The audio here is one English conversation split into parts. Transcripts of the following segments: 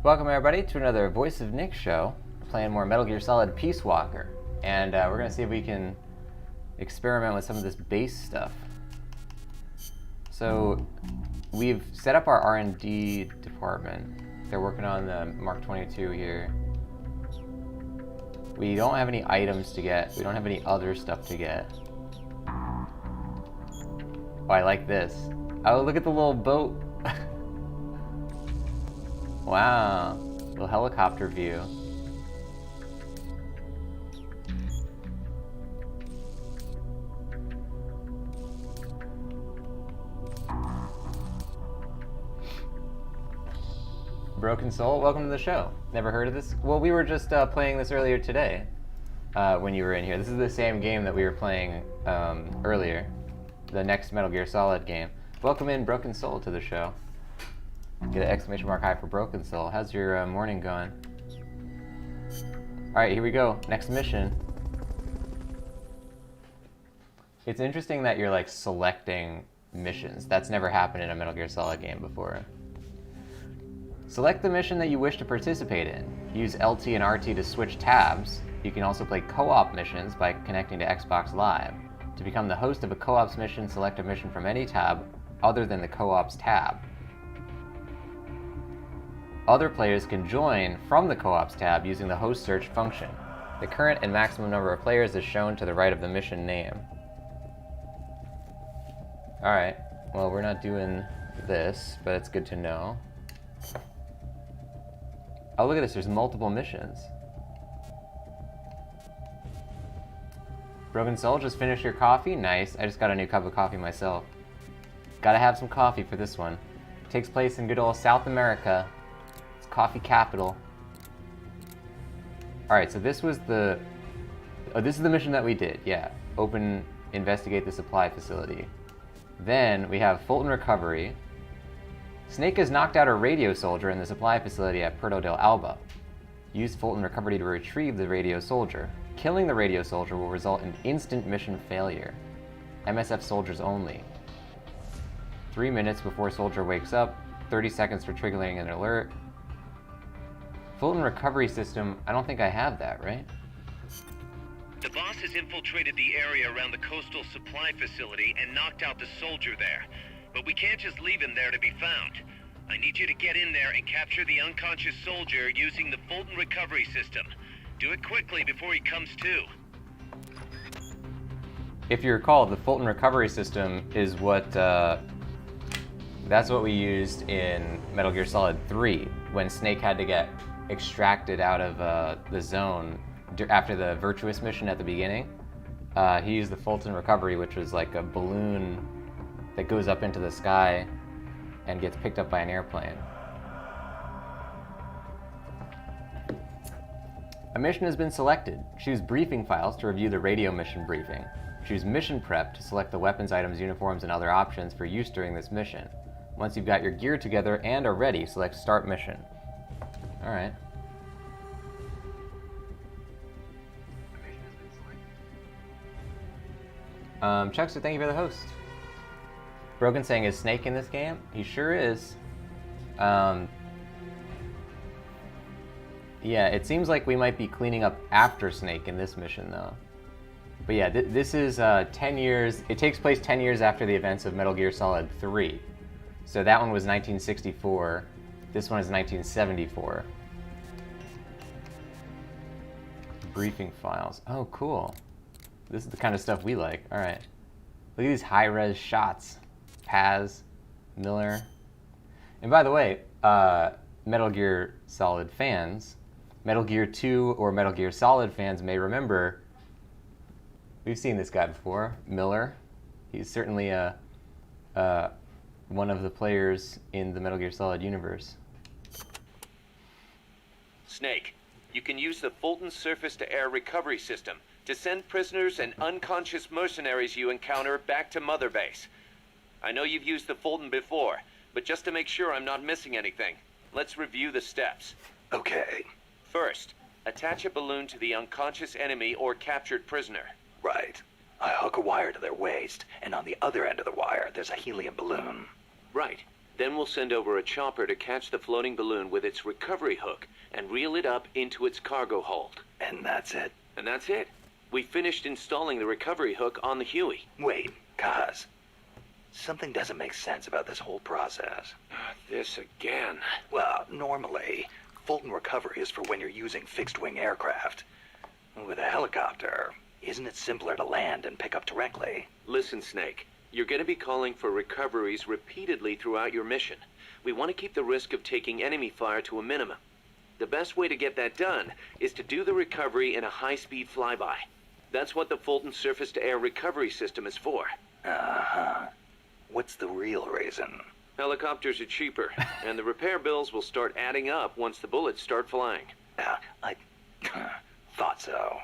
Welcome everybody to another Voice of Nick show. We're playing more Metal Gear Solid Peace Walker, and we're going to see if we can experiment with some of this base stuff. So we've set up our R&D department. They're working on the Mark 22 here. We don't have any items to get. We don't have any other stuff to get. Oh, I like this. Oh, look at the little boat. Wow, little helicopter view. Broken Soul, welcome to the show. Never heard of this? Well, we were just playing this earlier today when you were in here. This is the same game that we were playing earlier, the next Metal Gear Solid game. Welcome in, Broken Soul, to the show. Get an exclamation mark high for Broken Soul. How's your morning going? Alright, here we go. Next mission. It's interesting that you're like selecting missions. That's never happened in a Metal Gear Solid game before. Select the mission that you wish to participate in. Use LT and RT to switch tabs. You can also play co-op missions by connecting to Xbox Live. To become the host of a co-ops mission, select a mission from any tab other than the co-ops tab. Other players can join from the co-ops tab using the host search function. The current and maximum number of players is shown to the right of the mission name. Alright, well, we're not doing this, but it's good to know. Oh, look at this, there's multiple missions. Broken Soul, just finished your coffee? Nice, I just got a new cup of coffee myself. Gotta have some coffee for this one. Takes place in good old South America. Coffee capital. Alright, so this was the... Oh, this is the mission that we did, yeah. Investigate the supply facility. Then we have Fulton Recovery. Snake has knocked out a radio soldier in the supply facility at Puerto del Alba. Use Fulton Recovery to retrieve the radio soldier. Killing the radio soldier will result in instant mission failure. MSF soldiers only. 3 minutes before soldier wakes up. 30 seconds for triggering an alert. Fulton Recovery system, I don't think I have that, right? The boss has infiltrated the area around the coastal supply facility and knocked out the soldier there. But we can't just leave him there to be found. I need you to get in there and capture the unconscious soldier using the Fulton Recovery system. Do it quickly before he comes to. If you recall, the Fulton Recovery system is what, that's what we used in Metal Gear Solid 3, when Snake had to get extracted out of the zone after the Virtuous mission at the beginning. He used the Fulton Recovery, which was like a balloon that goes up into the sky and gets picked up by an airplane. A mission has been selected. Choose briefing files to review the radio mission briefing. Choose mission prep to select the weapons, items, uniforms, and other options for use during this mission. Once you've got your gear together and are ready, select Start Mission. Alright. Chuckster, thank you for the host. Broken saying, is Snake in this game? He sure is. Yeah, it seems like we might be cleaning up after Snake in this mission, though. But yeah, this is 10 years... It takes place 10 years after the events of Metal Gear Solid 3. So that one was 1964. This one is 1974. Briefing files. Oh, cool. This is the kind of stuff we like. All right. Look at these high-res shots. Paz, Miller. And by the way, Metal Gear Solid fans, Metal Gear 2 or Metal Gear Solid fans may remember, we've seen this guy before, Miller. He's certainly one of the players in the Metal Gear Solid universe. Snake, you can use the Fulton surface-to-air recovery system to send prisoners and unconscious mercenaries you encounter back to Mother Base. I know you've used the Fulton before, but just to make sure I'm not missing anything, let's review the steps. Okay. First, attach a balloon to the unconscious enemy or captured prisoner. Right. I hook a wire to their waist, and on the other end of the wire, there's a helium balloon. Right. Then we'll send over a chopper to catch the floating balloon with its recovery hook and reel it up into its cargo hold. And that's it? And that's it. We finished installing the recovery hook on the Huey. Wait, Kaz. Something doesn't make sense about this whole process. This again. Well, normally, Fulton Recovery is for when you're using fixed-wing aircraft. With a helicopter, isn't it simpler to land and pick up directly? Listen, Snake. You're going to be calling for recoveries repeatedly throughout your mission. We want to keep the risk of taking enemy fire to a minimum. The best way to get that done is to do the recovery in a high-speed flyby. That's what the Fulton Surface-to-Air Recovery System is for. Uh-huh. What's the real reason? Helicopters are cheaper, and the repair bills will start adding up once the bullets start flying. I thought so.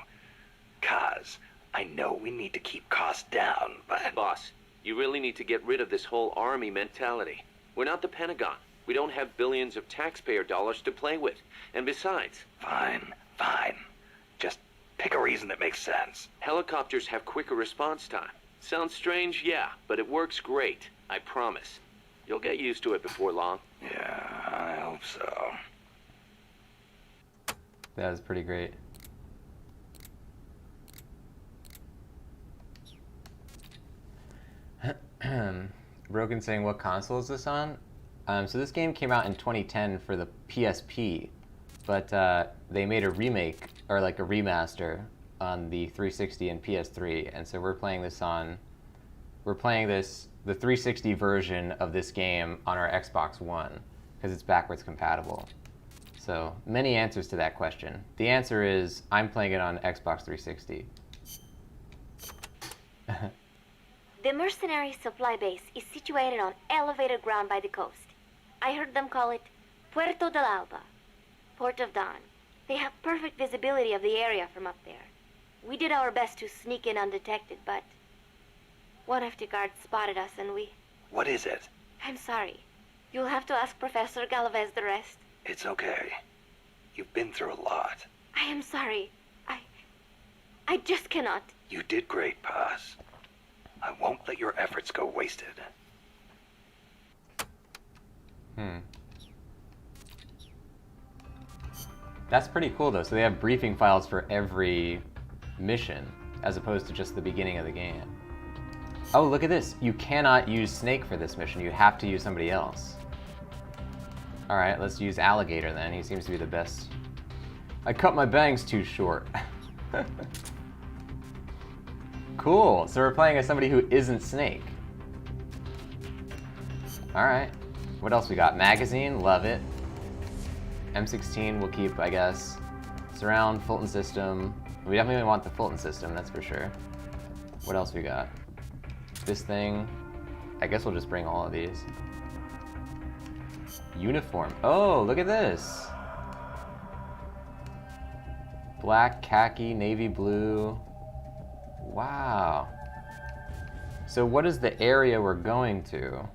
Kaz, I know we need to keep costs down, but... Boss, you really need to get rid of this whole army mentality. We're not the Pentagon. We don't have billions of taxpayer dollars to play with. And besides... Fine. Just pick a reason that makes sense. Helicopters have quicker response time. Sounds strange, yeah, but it works great. I promise. You'll get used to it before long. Yeah, I hope so. That was pretty great. Broken saying, what console is this on? So this game came out in 2010 for the PSP, but they made a remake, or like a remaster, on the 360 and PS3, and so we're playing the 360 version of this game on our Xbox One, because it's backwards compatible. So, many answers to that question. The answer is, I'm playing it on Xbox 360. The mercenary supply base is situated on elevated ground by the coast. I heard them call it Puerto del Alba, Port of Dawn. They have perfect visibility of the area from up there. We did our best to sneak in undetected, but one of the guards spotted us and we... What is it? I'm sorry. You'll have to ask Professor Galvez the rest. It's okay. You've been through a lot. I am sorry. I just cannot. You did great, Paz. I won't let your efforts go wasted. That's pretty cool, though. So they have briefing files for every mission, as opposed to just the beginning of the game. Oh, look at this. You cannot use Snake for this mission. You have to use somebody else. Alright, let's use Alligator then. He seems to be the best. I cut my bangs too short. Cool. So we're playing as somebody who isn't Snake. Alright. What else we got? Magazine. Love it. M16 we'll keep, I guess. Surround, Fulton system. We definitely want the Fulton system, that's for sure. What else we got? This thing. I guess we'll just bring all of these. Uniform. Oh, look at this. Black, khaki, navy blue. Wow. So what is the area we're going to?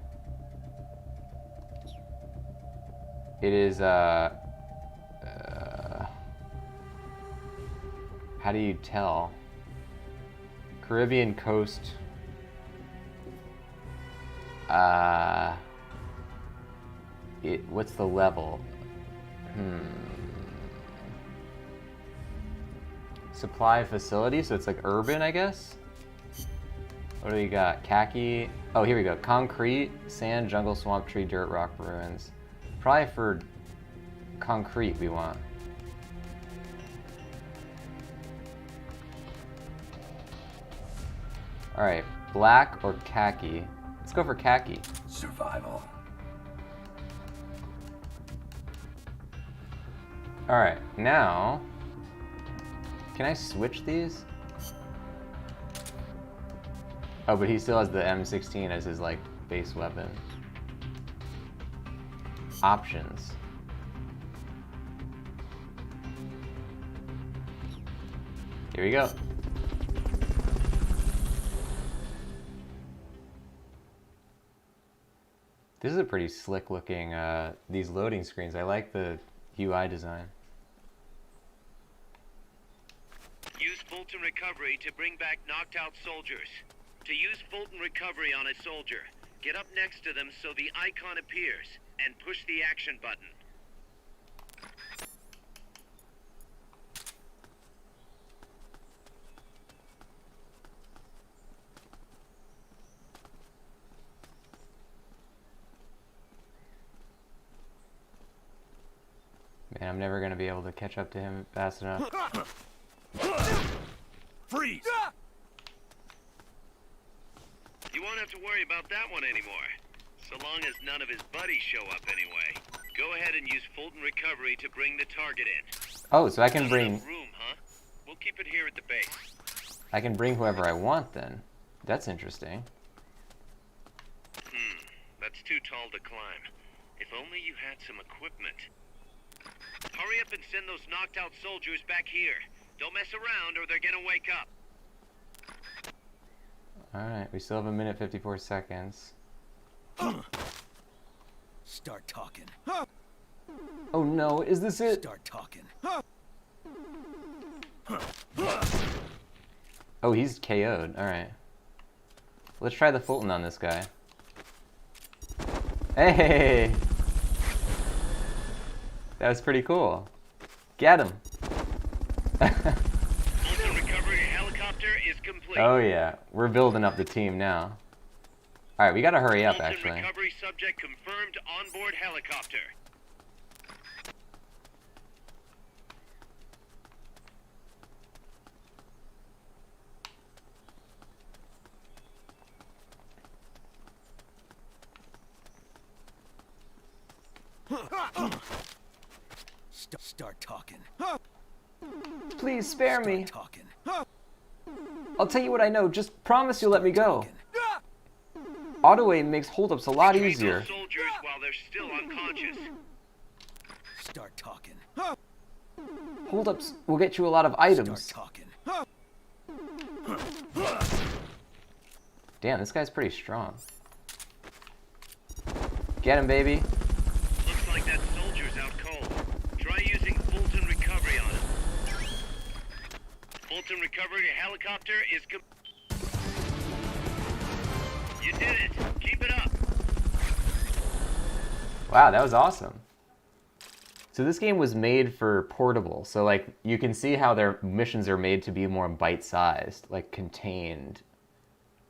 It is, how do you tell? Caribbean coast. What's the level? Supply facility, so it's like urban, I guess? What do we got? Khaki. Oh, here we go. Concrete, sand, jungle, swamp, tree, dirt, rock, ruins. Probably for concrete we want. Alright, black or khaki? Let's go for khaki. Survival. Alright, now... Can I switch these? Oh, but he still has the M16 as his, like, base weapon. Options. Here we go. This is a pretty slick looking, these loading screens. I like the UI design. Use Fulton Recovery to bring back knocked out soldiers. To use Fulton Recovery on a soldier, Get up next to them so the icon appears, and push the action button. Man, I'm never gonna be able to catch up to him fast enough. Freeze! You won't have to worry about that one anymore. So long as none of his buddies show up anyway. Go ahead and use Fulton Recovery to bring the target in. Oh, so I can Not bring... enough room, huh? We'll keep it here at the base. I can bring whoever I want then. That's interesting. That's too tall to climb. If only you had some equipment. Hurry up and send those knocked out soldiers back here. Don't mess around or they're gonna wake up. Alright, we still have 1:54 seconds. Start talking. Oh no, is this it? Start talking. Oh, he's KO'd. Alright. Let's try the Fulton on this guy. Hey! That was pretty cool. Get him! Fulton Recovery helicopter is complete. Oh yeah, we're building up the team now. Alright, we gotta hurry up Fulton actually. Recovery subject confirmed onboard helicopter. Start talking. Please spare me. Start talking. I'll tell you what I know, just promise you'll let me go. Auto aim makes holdups a lot Retrieve easier. those soldiers while they're still unconscious. Start talking. Holdups will get you a lot of Start items. talking. Damn, this guy's pretty strong. Get him, baby. Looks like that soldier's out cold. Try using Fulton Recovery on him. Fulton Recovery helicopter is You did it! Keep it up! Wow, that was awesome. So this game was made for portable. So like you can see how their missions are made to be more bite-sized, like contained.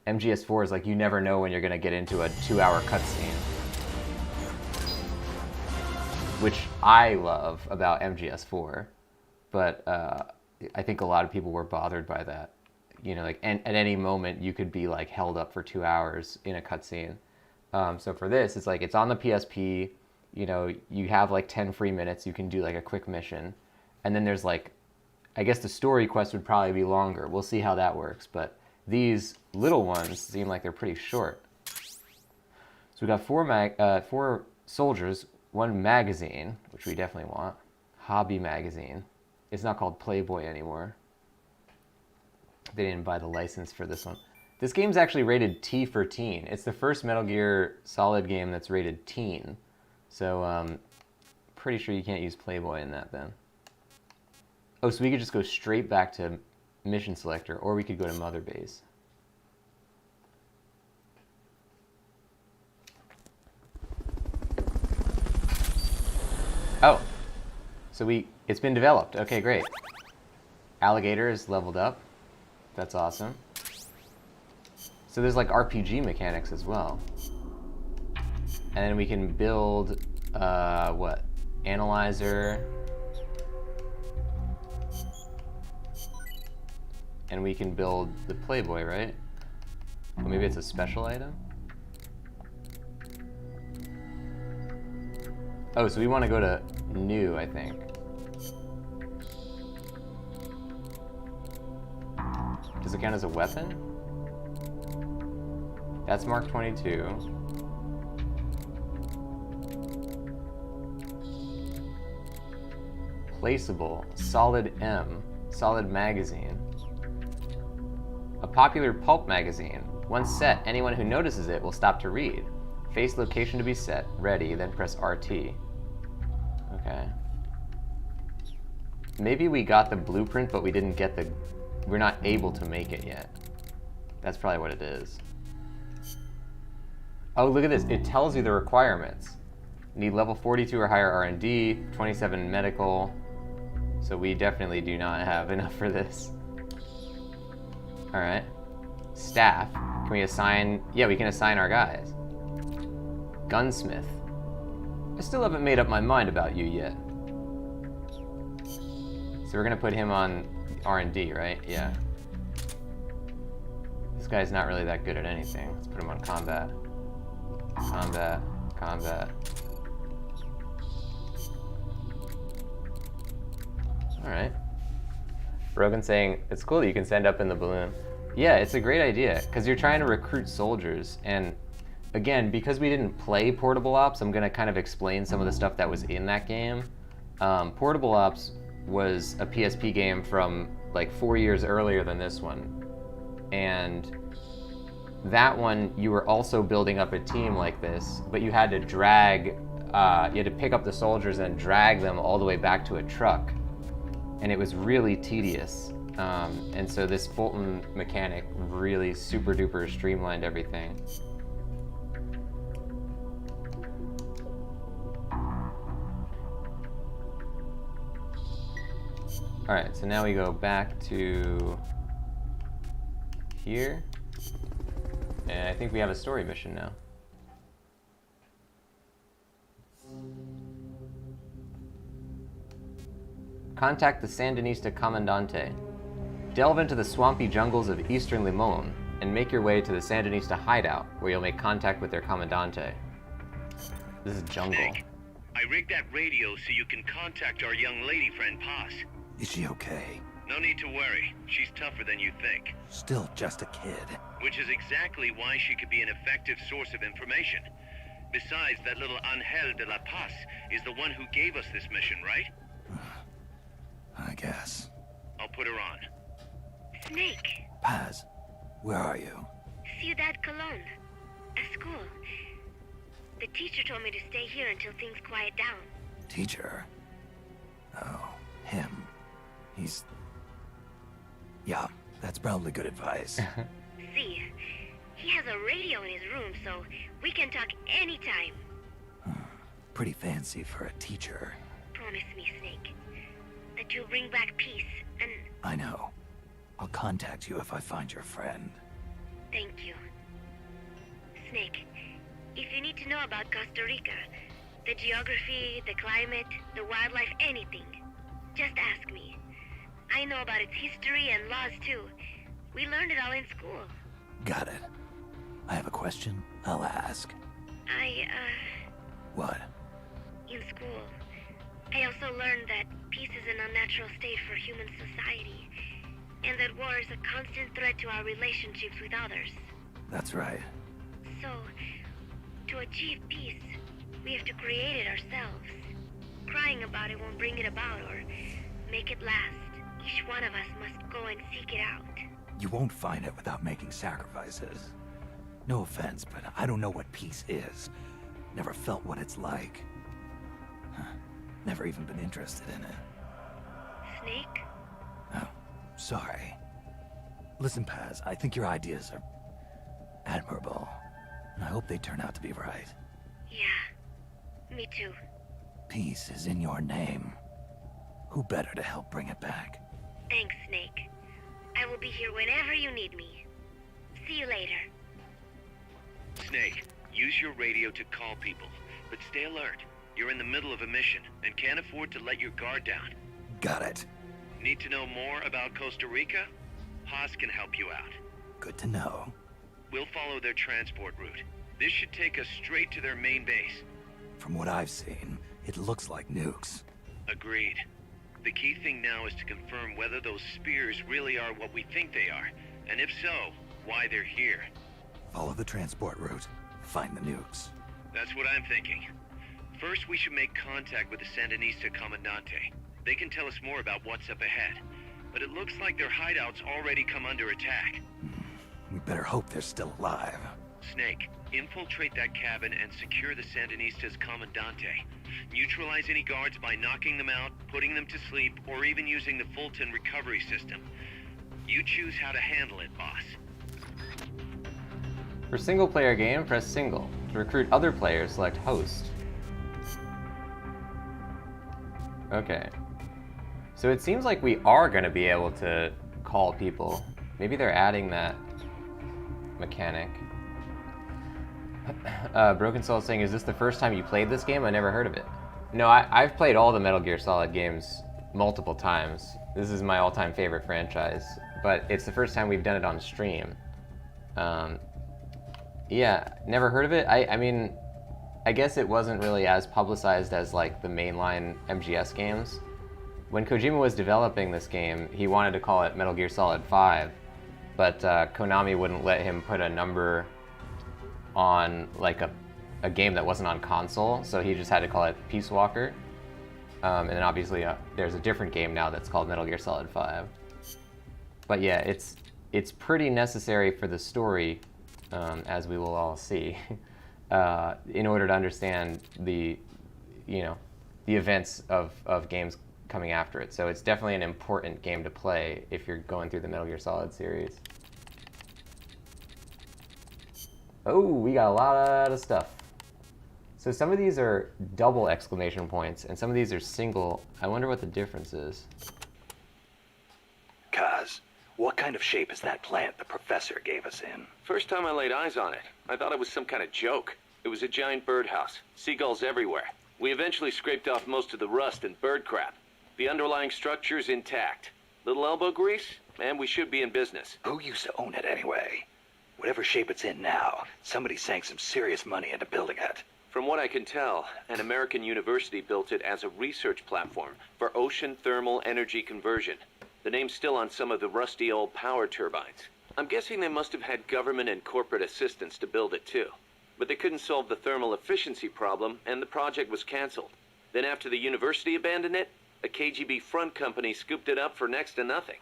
MGS4 is like you never know when you're gonna get into a 2-hour cutscene. Which I love about MGS4. But I think a lot of people were bothered by that. You know, like at any moment you could be like held up for 2 hours in a cutscene. So for this, it's like it's on the PSP. You know, you have like 10 free minutes. You can do like a quick mission, and then there's like, I guess the story quest would probably be longer. We'll see how that works. But these little ones seem like they're pretty short. So we got four soldiers, 1 magazine, which we definitely want. Hobby magazine. It's not called Playboy anymore. They didn't buy the license for this one. This game's actually rated T for teen. It's the first Metal Gear Solid game that's rated teen. So, pretty sure you can't use Playboy in that then. Oh, so we could just go straight back to Mission Selector, or we could go to Mother Base. Oh, so it's been developed. Okay, great. Alligator is leveled up. That's awesome. So there's like RPG mechanics as well. And then we can build, what? Analyzer. And we can build the Playboy, right? Or maybe it's a special item? Oh, so we want to go to new, I think. Does it count as a weapon? That's Mark 22. Placeable, solid M, solid magazine. A popular pulp magazine. Once set, anyone who notices it will stop to read. Face location to be set, ready, then press RT. Okay. Maybe we got the blueprint, but we didn't get we're not able to make it yet. That's probably what it is. Oh, look at this. It tells you the requirements. Need level 42 or higher R&D, 27 medical. So we definitely do not have enough for this. All right. Staff. Can we assign? Yeah, we can assign our guys. Gunsmith. I still haven't made up my mind about you yet. So we're gonna put him on R&D, right? Yeah. This guy's not really that good at anything. Let's put him on combat. Combat. Combat. Alright. Rogan saying, it's cool that you can stand up in the balloon. Yeah, it's a great idea, because you're trying to recruit soldiers, and again, because we didn't play Portable Ops, I'm gonna kind of explain some of the stuff that was in that game. Portable Ops was a PSP game from like 4 years earlier than this one. And that one, you were also building up a team like this, but you had to drag, you had to pick up the soldiers and drag them all the way back to a truck. And it was really tedious. And so this Fulton mechanic really super duper streamlined everything. All right, so now we go back to here. And I think we have a story mission now. Contact the Sandinista Commandante. Delve into the swampy jungles of eastern Limon and make your way to the Sandinista hideout, where you'll make contact with their Commandante. This is jungle. Snake, I rigged that radio so you can contact our young lady friend Paz. Is she okay? No need to worry. She's tougher than you think. Still just a kid. Which is exactly why she could be an effective source of information. Besides, that little Angel de la Paz is the one who gave us this mission, right? I guess. I'll put her on. Snake, Paz, where are you? Ciudad Colon. At school. The teacher told me to stay here until things quiet down. Teacher? Oh, him. He's... Yeah, that's probably good advice. See, he has a radio in his room, so we can talk anytime. Pretty fancy for a teacher. Promise me, Snake, that you'll bring back peace, and I know. I'll contact you if I find your friend. thank you. Snake, if you need to know about Costa Rica, the geography, the climate, the wildlife, anything, just ask me. I know about its history and laws too. We learned it all in school. Got it. I have a question. I'll ask. What? In school, I also learned that peace is an unnatural state for human society, and that war is a constant threat to our relationships with others. That's right. So, to achieve peace, we have to create it ourselves. Crying about it won't bring it about or make it last. Each one of us must go and seek it out. You won't find it without making sacrifices. No offense, but I don't know what peace is. Never felt what it's like. Never even been interested in it. Snake? Oh, sorry. Listen, Paz, I think your ideas are admirable. And I hope they turn out to be right. Yeah, me too. Peace is in your name. Who better to help bring it back? Thanks, Snake. I will be here whenever you need me. See you later. Snake, use your radio to call people, but stay alert. You're in the middle of a mission and can't afford to let your guard down. Got it. Need to know more about Costa Rica? Haas can help you out. Good to know. We'll follow their transport route. This should take us straight to their main base. From what I've seen, it looks like nukes. Agreed. The key thing now is to confirm whether those spears really are what we think they are, and if so, why they're here. Follow the transport route. Find the nukes. That's what I'm thinking. First, we should make contact with the Sandinista Commandante. They can tell us more about what's up ahead. But it looks like their hideout's already come under attack. We better hope they're still alive. Snake, infiltrate that cabin and secure the Sandinista's Commandante. Neutralize any guards by knocking them out, putting them to sleep, or even using the Fulton Recovery system. You choose how to handle it, boss. For single player game, press single. To recruit other players, select host. Okay. So it seems like we are going to be able to call people. Maybe they're adding that mechanic. Broken Soul saying, is this the first time you played this game? I never heard of it. No, I've played all the Metal Gear Solid games multiple times. This is my all-time favorite franchise. But it's the first time we've done it on stream. Yeah, never heard of it. I mean, I guess it wasn't really as publicized as like the mainline MGS games. When Kojima was developing this game, he wanted to call it Metal Gear Solid 5, but Konami wouldn't let him put a number on like a game that wasn't on console, so he just had to call it Peace Walker. And then obviously there's a different game now that's called Metal Gear Solid 5. But yeah, it's pretty necessary for the story, as we will all see, in order to understand the events of games coming after it. So it's definitely an important game to play if you're going through the Metal Gear Solid series. Oh, we got a lot of stuff. So some of these are double exclamation points, and some of these are single. I wonder what the difference is. Kaz, what kind of shape is that plant the professor gave us in? First time I laid eyes on it, I thought it was some kind of joke. It was a giant birdhouse, seagulls everywhere. We eventually scraped off most of the rust and bird crap. The underlying structure's intact. Little elbow grease, and we should be in business. Who used to own it anyway? Whatever shape it's in now, somebody sank some serious money into building it. From what I can tell, an American university built it as a research platform for ocean thermal energy conversion. The name's still on some of the rusty old power turbines. I'm guessing they must have had government and corporate assistance to build it too. But they couldn't solve the thermal efficiency problem, and the project was canceled. Then after the university abandoned it, a KGB front company scooped it up for next to nothing.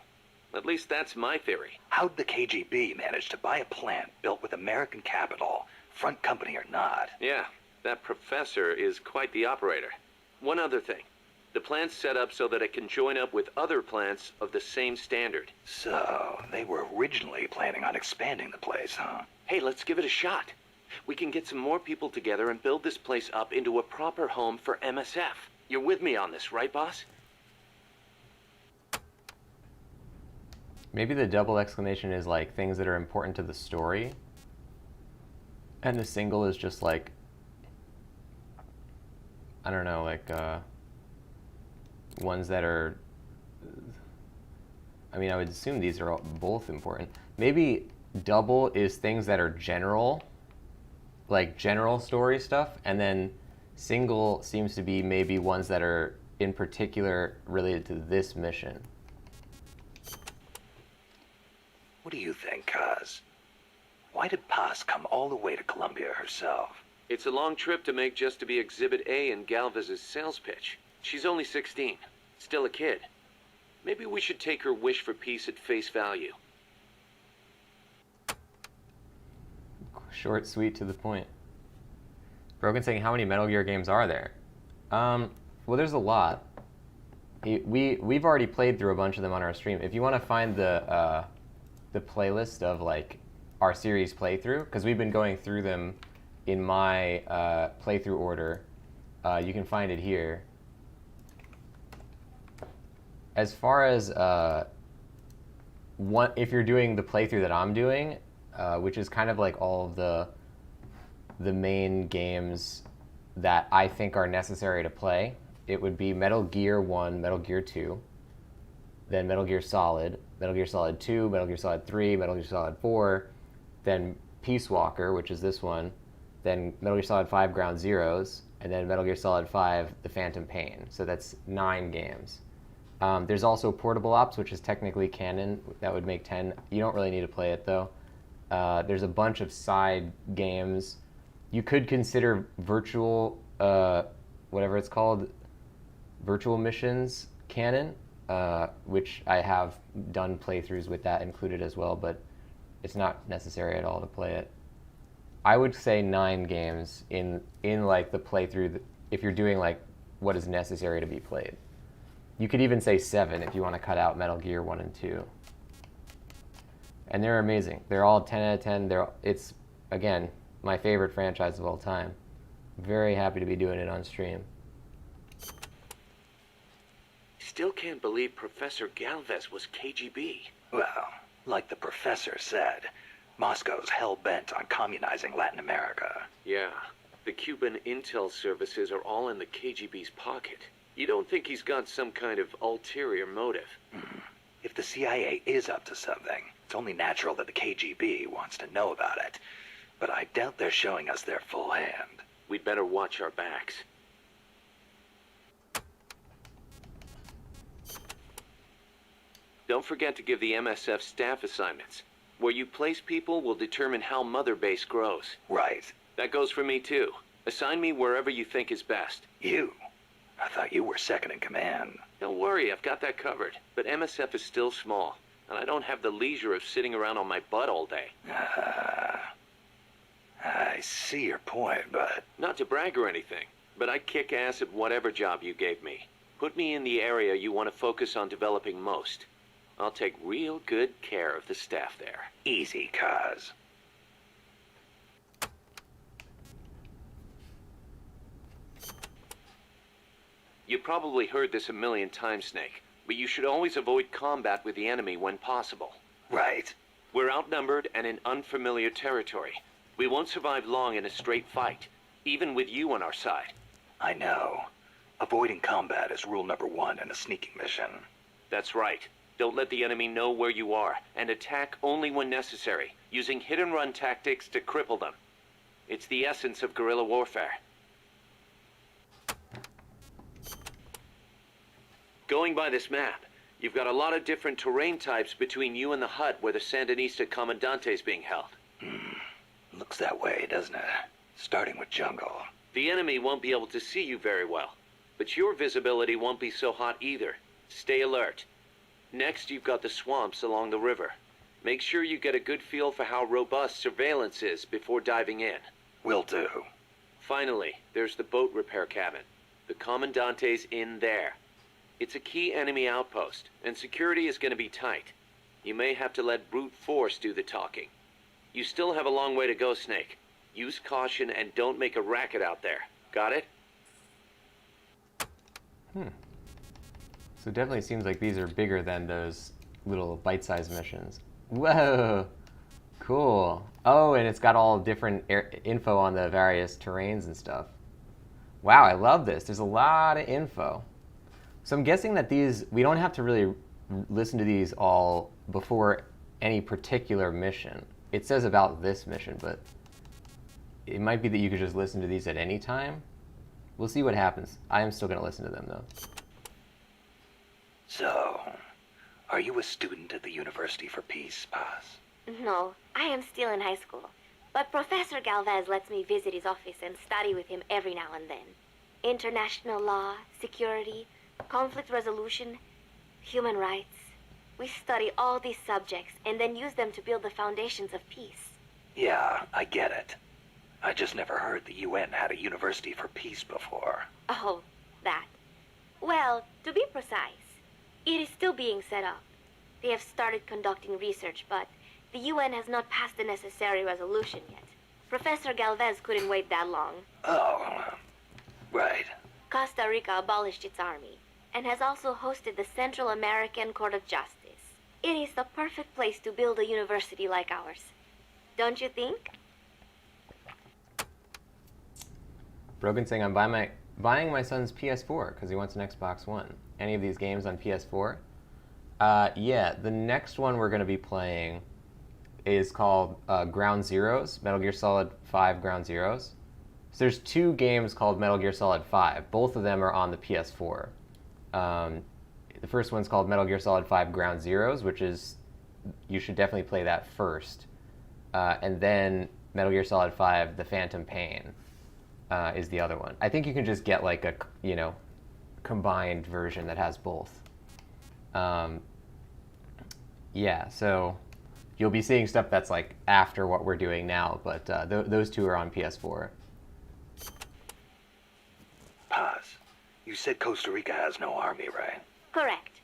At least that's my theory. How'd the KGB manage to buy a plant built with American capital, front company or not? Yeah, that professor is quite the operator. One other thing. The plant's set up so that it can join up with other plants of the same standard. So, they were originally planning on expanding the place, huh? Hey, let's give it a shot. We can get some more people together and build this place up into a proper home for MSF. You're with me on this, right, boss? Maybe the double exclamation is like things that are important to the story. And the single is just like, I don't know, like ones that are, I mean, I would assume these are both important. Maybe double is things that are general, like general story stuff, and then single seems to be maybe ones that are in particular related to this mission. What do you think, Kaz? Why did Paz come all the way to Columbia herself? It's a long trip to make just to be Exhibit A in Galvez's sales pitch. She's only 16, still a kid. Maybe we should take her wish for peace at face value. Short, sweet, to the point. Broken saying, how many Metal Gear games are there? Well, there's a lot. We've already played through a bunch of them on our stream. If you want to find the playlist of like our series playthrough, because we've been going through them in my playthrough order, you can find it here. As far as if you're doing the playthrough that I'm doing, which is kind of like all of the main games that I think are necessary to play, it would be Metal Gear 1, Metal Gear 2, then Metal Gear Solid 2, Metal Gear Solid 3, Metal Gear Solid 4, then Peace Walker, which is this one, then Metal Gear Solid 5 Ground Zeroes, and then Metal Gear Solid 5 The Phantom Pain. So that's 9 games. There's also Portable Ops, which is technically canon. That would make 10. You don't really need to play it, though. There's a bunch of side games. You could consider virtual, whatever it's called, virtual missions canon, which I have done playthroughs with that included as well, but it's not necessary at all to play it. I would say 9 games in like the playthrough, if you're doing like what is necessary to be played. You could even say 7 if you want to cut out Metal Gear 1 and 2. And they're amazing. They're all 10 out of 10. It's, again, my favorite franchise of all time. Very happy to be doing it on stream. Still can't believe Professor Galvez was KGB. Well, like the professor said, Moscow's hell-bent on communizing Latin America. Yeah, the Cuban intel services are all in the KGB's pocket. You don't think he's got some kind of ulterior motive? If the CIA is up to something, it's only natural that the KGB wants to know about it. But I doubt they're showing us their full hand. We'd better watch our backs. Don't forget to give the MSF staff assignments. Where you place people will determine how Mother Base grows. Right. That goes for me too. Assign me wherever you think is best. You? I thought you were second in command. Don't worry, I've got that covered. But MSF is still small, and I don't have the leisure of sitting around on my butt all day. I see your point, but... Not to brag or anything, but I'd kick ass at whatever job you gave me. Put me in the area you want to focus on developing most. I'll take real good care of the staff there. Easy, cuz. You probably heard this a million times, Snake, but you should always avoid combat with the enemy when possible. Right. We're outnumbered and in unfamiliar territory. We won't survive long in a straight fight, even with you on our side. I know. Avoiding combat is rule number 1 in a sneaking mission. That's right. Don't let the enemy know where you are, and attack only when necessary, using hit-and-run tactics to cripple them. It's the essence of guerrilla warfare. Going by this map, you've got a lot of different terrain types between you and the hut where the Sandinista Commandante is being held. Looks that way, doesn't it? Starting with jungle. The enemy won't be able to see you very well, but your visibility won't be so hot either. Stay alert. Next, you've got the swamps along the river. Make sure you get a good feel for how robust surveillance is before diving in. Will do. Finally, there's the boat repair cabin. The Commandante's in there. It's a key enemy outpost, and security is going to be tight. You may have to let brute force do the talking. You still have a long way to go, Snake. Use caution and don't make a racket out there. Got it? So it definitely seems like these are bigger than those little bite-sized missions. Whoa! Cool. Oh, and it's got all different info on the various terrains and stuff. Wow, I love this. There's a lot of info. So I'm guessing that these, we don't have to really listen to these all before any particular mission. It says about this mission, but it might be that you could just listen to these at any time. We'll see what happens. I am still going to listen to them, though. So, are you a student at the University for Peace, Paz? No, I am still in high school. But Professor Galvez lets me visit his office and study with him every now and then. International law, security, conflict resolution, human rights. We study all these subjects and then use them to build the foundations of peace. Yeah, I get it. I just never heard the UN had a University for Peace before. Oh, that. Well, to be precise, it is still being set up. They have started conducting research, but the UN has not passed the necessary resolution yet. Professor Galvez couldn't wait that long. Oh, right. Costa Rica abolished its army and has also hosted the Central American Court of Justice. It is the perfect place to build a university like ours. Don't you think? Brogan saying I'm buying my son's PS4 because he wants an Xbox One. Any of these games on PS4? Yeah, the next one we're going to be playing is called Ground Zeroes, Metal Gear Solid 5 Ground Zeroes. So there's 2 games called Metal Gear Solid 5. Both of them are on the PS4. The first one's called Metal Gear Solid 5 Ground Zeroes, which is, you should definitely play that first. And then Metal Gear Solid 5 The Phantom Pain is the other one. I think you can just get like a, combined version that has both. Yeah, so you'll be seeing stuff that's like after what we're doing now, but those 2 are on PS4. Paz, you said Costa Rica has no army, right? Correct.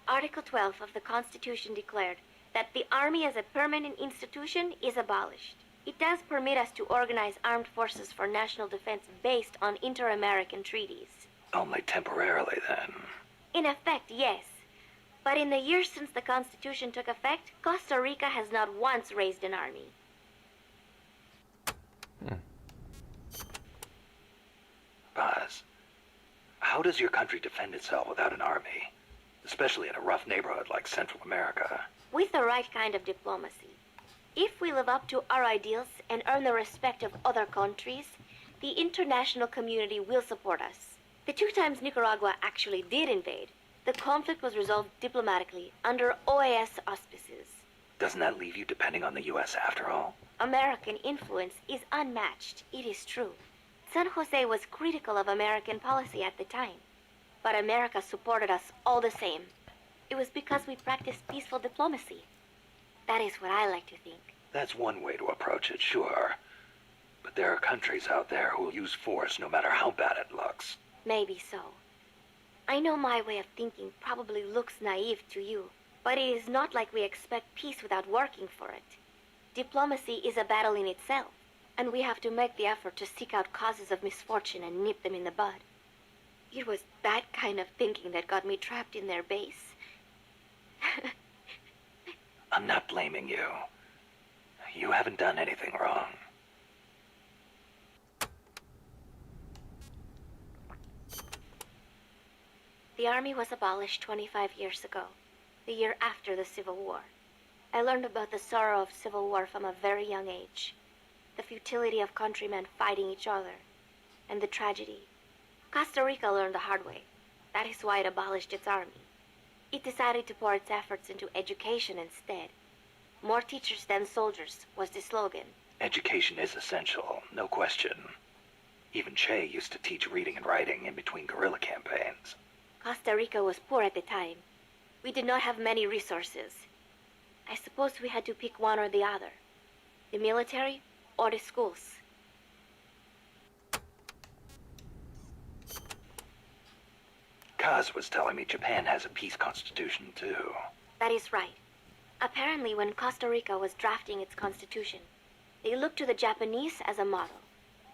Article 12 of the Constitution declared that the Army as a permanent institution is abolished. It does permit us to organize armed forces for national defense based on inter-American treaties. Only temporarily, then. In effect, yes. But in the years since the Constitution took effect, Costa Rica has not once raised an army. Paz, how does your country defend itself without an army? Especially in a rough neighborhood like Central America. With the right kind of diplomacy. If we live up to our ideals and earn the respect of other countries, the international community will support us. The 2 times Nicaragua actually did invade, the conflict was resolved diplomatically under OAS auspices. Doesn't that leave you depending on the U.S. after all? American influence is unmatched, it is true. San Jose was critical of American policy at the time, but America supported us all the same. It was because we practiced peaceful diplomacy. That is what I like to think. That's one way to approach it, sure. But there are countries out there who will use force no matter how bad it looks. Maybe so. I know my way of thinking probably looks naive to you, but it is not like we expect peace without working for it. Diplomacy is a battle in itself, and we have to make the effort to seek out causes of misfortune and nip them in the bud. It was that kind of thinking that got me trapped in their base. I'm not blaming you. You haven't done anything wrong. The army was abolished 25 years ago, the year after the Civil War. I learned about the sorrow of civil war from a very young age, the futility of countrymen fighting each other, and the tragedy. Costa Rica learned the hard way. That is why it abolished its army. It decided to pour its efforts into education instead. More teachers than soldiers was the slogan. Education is essential, no question. Even Che used to teach reading and writing in between guerrilla campaigns. Costa Rica was poor at the time. We did not have many resources. I suppose we had to pick one or the other. The military or the schools. Kaz was telling me Japan has a peace constitution too. That is right. Apparently, when Costa Rica was drafting its constitution, they looked to the Japanese as a model.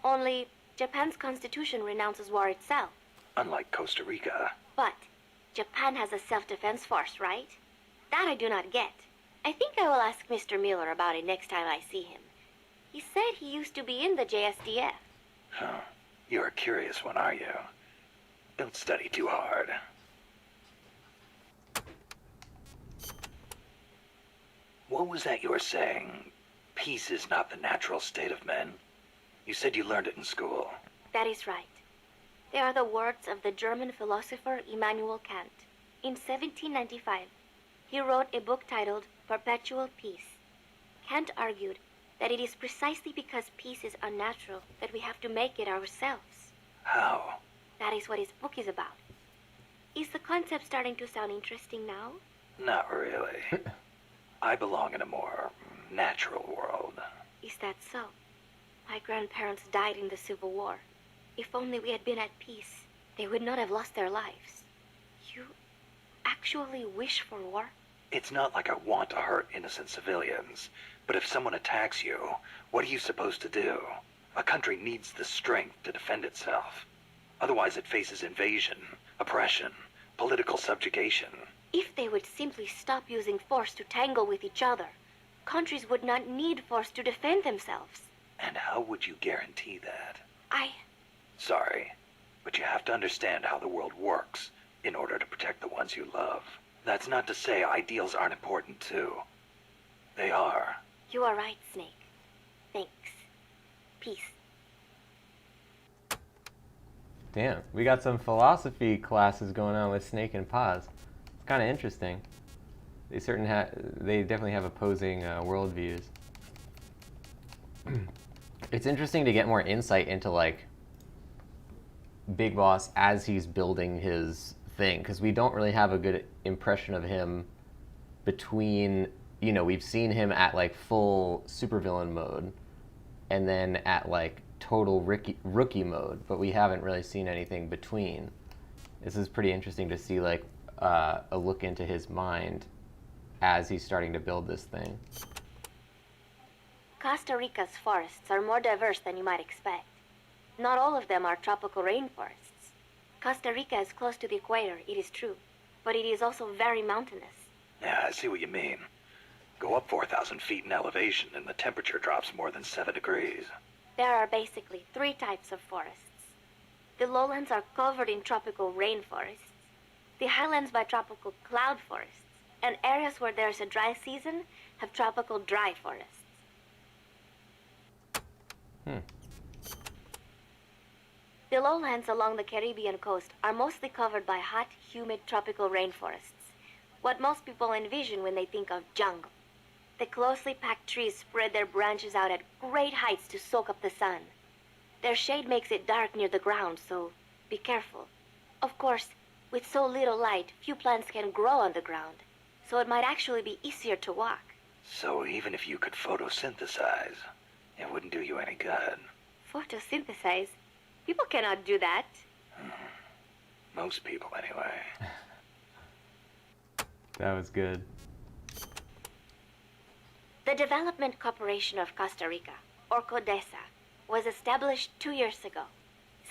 Only, Japan's constitution renounces war itself. Unlike Costa Rica. But Japan has a self-defense force, right? That I do not get. I think I will ask Mr. Miller about it next time I see him. He said he used to be in the JSDF. Huh. You're a curious one, are you? Don't study too hard. What was that you were saying? Peace is not the natural state of men? You said you learned it in school. That is right. They are the words of the German philosopher Immanuel Kant. In 1795, he wrote a book titled Perpetual Peace. Kant argued that it is precisely because peace is unnatural that we have to make it ourselves. How? That is what his book is about. Is the concept starting to sound interesting now? Not really. I belong in a more natural world. Is that so? My grandparents died in the Civil War. If only we had been at peace, they would not have lost their lives. You actually wish for war? It's not like I want to hurt innocent civilians, but if someone attacks you, what are you supposed to do? A country needs the strength to defend itself. Otherwise it faces invasion, oppression, political subjugation. If they would simply stop using force to tangle with each other, countries would not need force to defend themselves. And how would you guarantee that? Sorry, but you have to understand how the world works in order to protect the ones you love. That's not to say ideals aren't important too. They are. You are right, Snake. Thanks. Peace. Damn, we got some philosophy classes going on with Snake and Paz. It's kind of interesting. They definitely have opposing worldviews. It's interesting to get more insight into like Big Boss as he's building his thing, because we don't really have a good impression of him between, we've seen him at like full supervillain mode and then at like total rookie mode, but we haven't really seen anything between. This is pretty interesting to see like a look into his mind as he's starting to build this thing. Costa Rica's forests are more diverse than you might expect. Not all of them are tropical rainforests. Costa Rica is close to the equator, it is true, but it is also very mountainous. Yeah, I see what you mean. Go up 4,000 feet in elevation and the temperature drops more than 7 degrees. There are basically 3 types of forests. The lowlands are covered in tropical rainforests, the highlands by tropical cloud forests, and areas where there's a dry season have tropical dry forests. The lowlands along the Caribbean coast are mostly covered by hot, humid tropical rainforests, what most people envision when they think of jungle. The closely packed trees spread their branches out at great heights to soak up the sun. Their shade makes it dark near the ground, so be careful. Of course, with so little light, few plants can grow on the ground, so it might actually be easier to walk. So even if you could photosynthesize, it wouldn't do you any good. Photosynthesize? People cannot do that. Most people, anyway. That was good. The Development Corporation of Costa Rica, or CODESA, was established 2 years ago.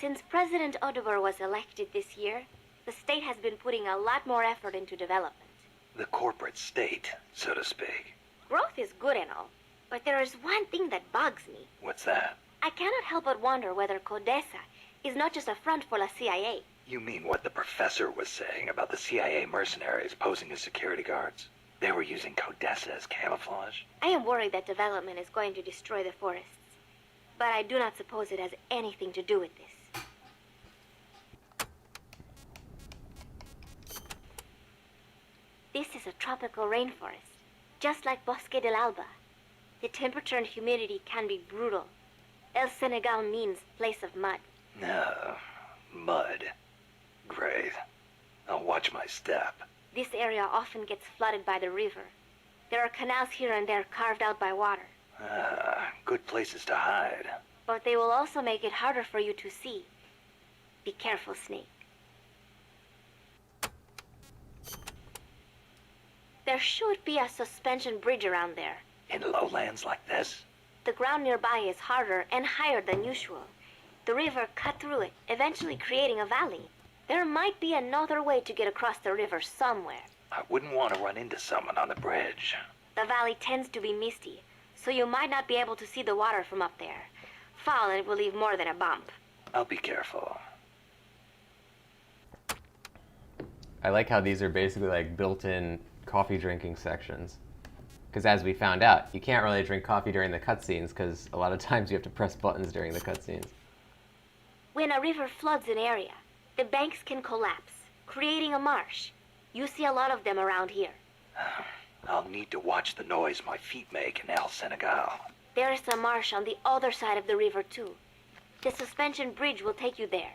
Since President Oduber was elected this year, the state has been putting a lot more effort into development. The corporate state, so to speak. Growth is good and all, but there is one thing that bugs me. What's that? I cannot help but wonder whether CODESA is not just a front for the CIA. You mean what the professor was saying about the CIA mercenaries posing as security guards? They were using CODESA as camouflage? I am worried that development is going to destroy the forests, but I do not suppose it has anything to do with this. This is a tropical rainforest, just like Bosque del Alba. The temperature and humidity can be brutal. El Senegal means place of mud. No. Mud. Great. I'll watch my step. This area often gets flooded by the river. There are canals here and there carved out by water. Good places to hide. But they will also make it harder for you to see. Be careful, Snake. There should be a suspension bridge around there. In lowlands like this? The ground nearby is harder and higher than usual. The river cut through it, eventually creating a valley. There might be another way to get across the river somewhere. I wouldn't want to run into someone on the bridge. The valley tends to be misty, so you might not be able to see the water from up there. Fall and it will leave more than a bump. I'll be careful. I like how these are basically like built-in coffee drinking sections. Because as we found out, you can't really drink coffee during the cutscenes because a lot of times you have to press buttons during the cutscenes. When a river floods an area, the banks can collapse, creating a marsh. You see a lot of them around here. I'll need to watch the noise my feet make in El Senegal. There is a marsh on the other side of the river too. The suspension bridge will take you there.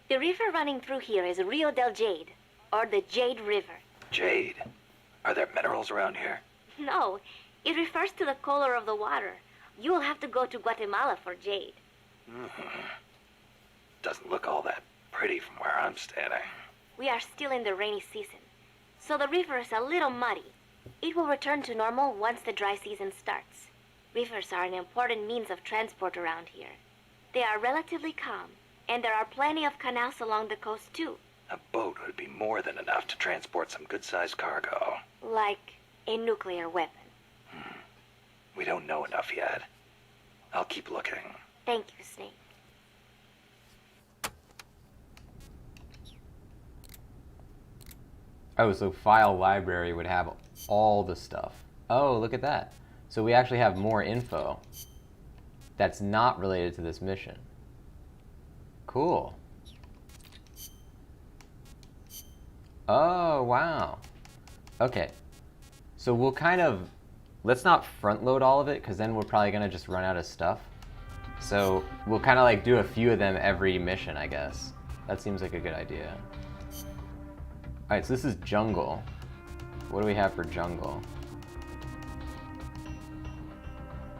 The river running through here is Rio del Jade, or the Jade River. Jade? Are there minerals around here? No, it refers to the color of the water. You will have to go to Guatemala for jade. Doesn't look all that pretty from where I'm standing. We are still in the rainy season, so the river is a little muddy. It will return to normal once the dry season starts. Rivers are an important means of transport around here. They are relatively calm, and there are plenty of canals along the coast too. A boat would be more than enough to transport some good-sized cargo. Like a nuclear weapon. We don't know enough yet. I'll keep looking. Thank you, Snake. Oh, so file library would have all the stuff. Oh, look at that. So we actually have more info that's not related to this mission. Cool. Oh, wow. Okay. So we'll kind of, let's not front load all of it because then we're probably going to just run out of stuff. So we'll kind of like do a few of them every mission, I guess. That seems like a good idea. All right, so this is jungle. What do we have for jungle?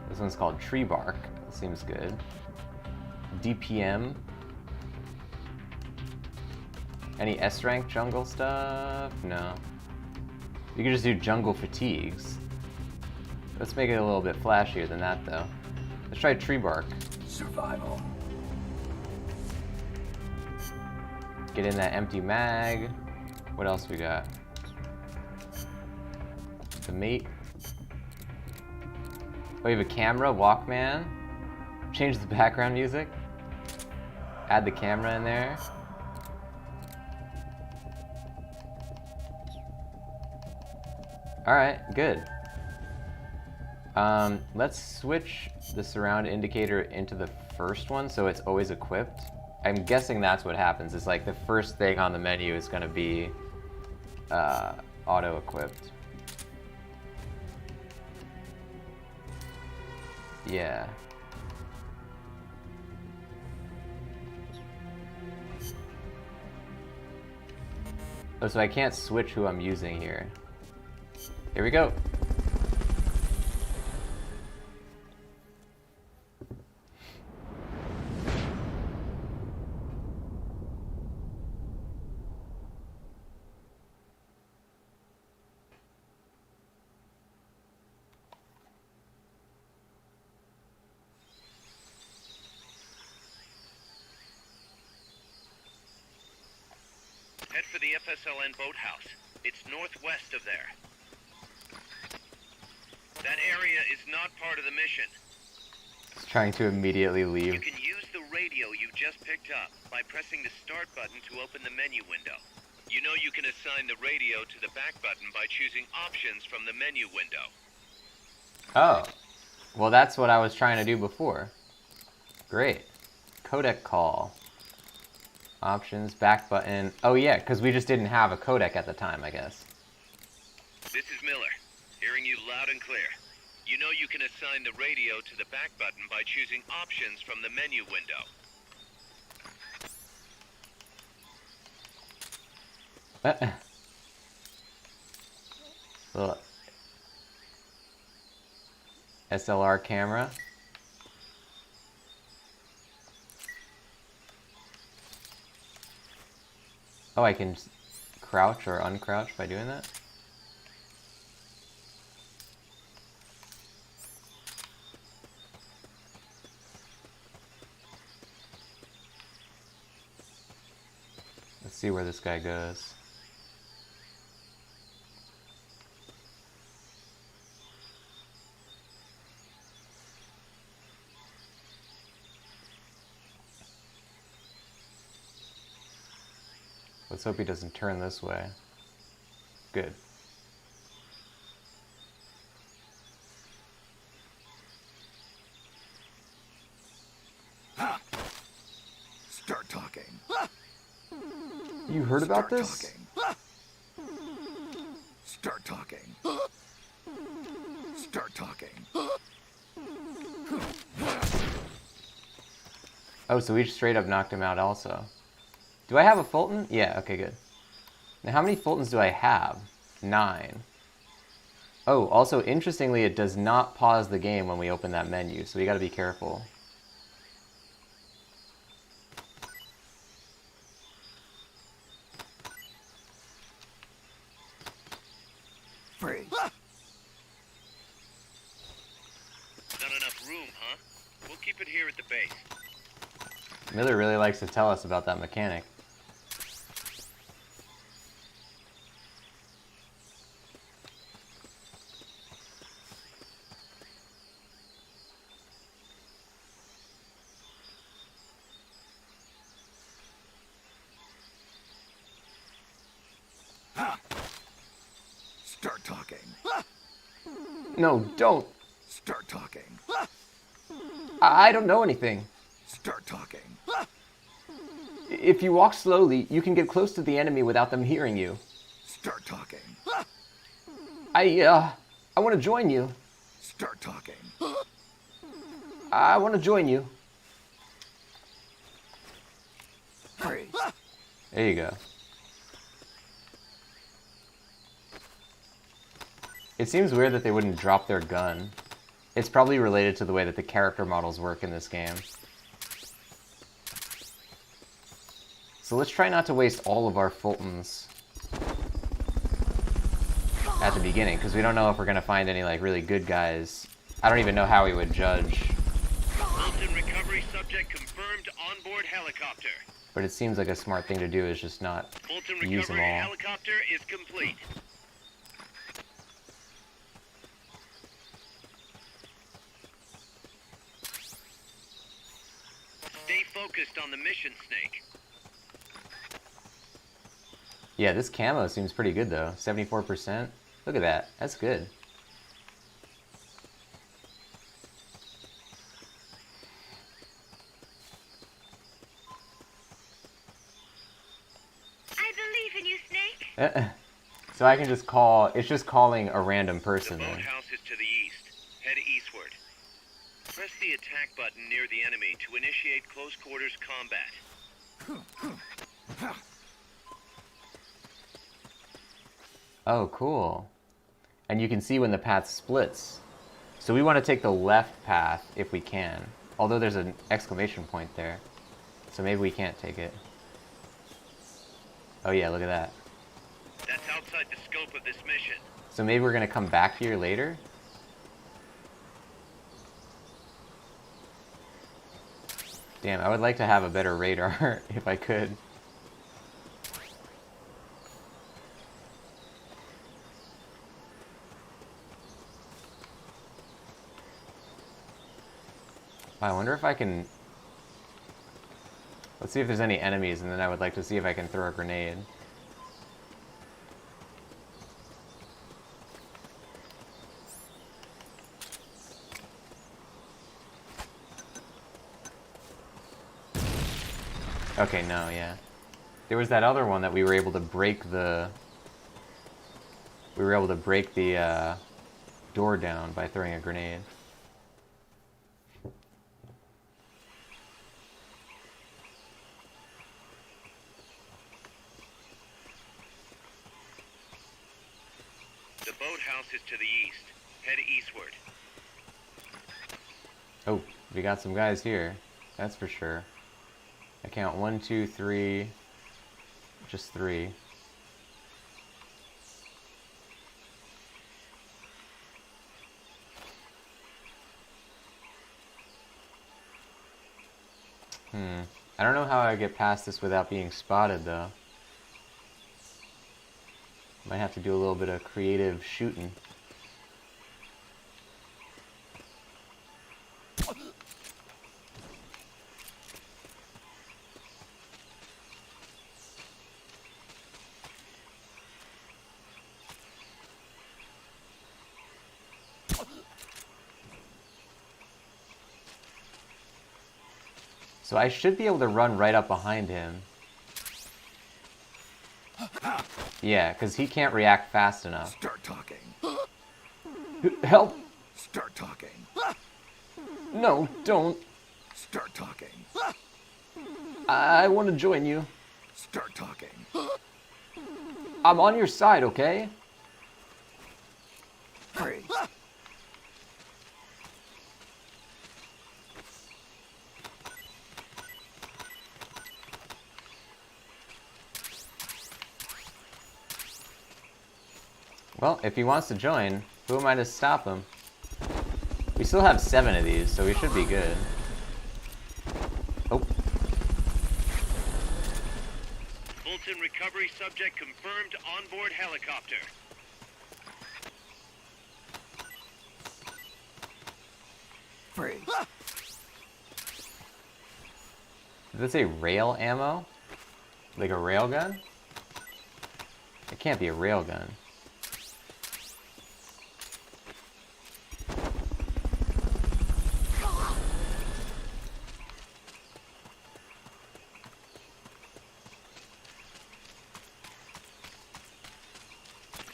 This one's called tree bark. Seems good. DPM. Any S rank jungle stuff? No. You can just do jungle fatigues. Let's make it a little bit flashier than that, though. Let's try tree bark. Survival. Get in that empty mag. What else we got? The mate. Oh, we have a camera, Walkman. Change the background music. Add the camera in there. Alright, good. Let's switch the surround indicator into the first one so it's always equipped. I'm guessing that's what happens. It's like the first thing on the menu is going to be auto-equipped. Yeah. Oh, so I can't switch who I'm using here. Here we go. Head for the FSLN boathouse. It's northwest of there. That area is not part of the mission. It's trying to immediately leave. You can use the radio you just picked up by pressing the start button to open the menu window. You know you can assign the radio to the back button by choosing options from the menu window. Oh. Well, that's what I was trying to do before. Great. Codec call. Options, back button. Oh yeah, because we just didn't have a codec at the time, I guess. This is Miller, hearing you loud and clear. You know you can assign the radio to the back button by choosing options from the menu window. Little SLR camera. Oh, I can crouch or uncrouch by doing that? Let's see where this guy goes. Let's hope he doesn't turn this way. Good. Start talking. You heard about Start this? talking. Start talking. Start talking. Oh, so we straight up knocked him out also. Do I have a Fulton? Yeah, okay, good. Now, how many Fultons do I have? 9. Oh, also, interestingly, it does not pause the game when we open that menu, so we gotta be careful. Freeze. Not enough room, huh? We'll keep it here at the base. Miller really likes to tell us about that mechanic. Start talking. No, don't! Start talking. I don't know anything. Start talking. If you walk slowly, you can get close to the enemy without them hearing you. Start talking. I want to join you. Start talking. I want to join you. Freeze. There you go. It seems weird that they wouldn't drop their gun. It's probably related to the way that the character models work in this game. So let's try not to waste all of our Fultons at the the beginning, because we don't know if we're gonna find any like really good guys. I don't even know how we would judge. Fulton Recovery subject confirmed onboard helicopter. But it seems like a smart thing to do is just not Fulton use them Recovery all. helicopter is complete. Stay focused on the mission, Snake. Yeah, this camo seems pretty good though. 74%. Look at that. That's good. I believe in you, Snake. So I can just call, it's just calling a random person The then. boathouse is to the east. Head eastward. Press the attack button near the enemy to initiate close quarters combat. Oh, cool. And you can see when the path splits. So we want to take the left path if we can. Although there's an exclamation point there. So maybe we can't take it. Oh yeah, look at that. That's outside the scope of this mission. So maybe we're going to come back here later? Damn, I would like to have a better radar if I could. I wonder if I can... Let's see if there's any enemies, and then I would like to see if I can throw a grenade. Okay, no, yeah. There was that other one that we were able to break the... We were able to break the door down by throwing a grenade. The boathouse is to the east. Head eastward. Oh, we got some guys here. That's for sure. I count 1, 2, 3. Just 3. I don't know how I get past this without being spotted, though. Might have to do a little bit of creative shooting. So I should be able to run right up behind him. Yeah, because he can't react fast enough. Start talking. Help! Start talking. No, don't. Start talking. I want to join you. Start talking. I'm on your side, okay? Freeze. Well, if he wants to join, who am I to stop him? We still have 7 of these, so we should be good. Oh. Fulton Recovery subject confirmed onboard helicopter. Freeze. Does it say rail ammo? Like a rail gun? It can't be a rail gun.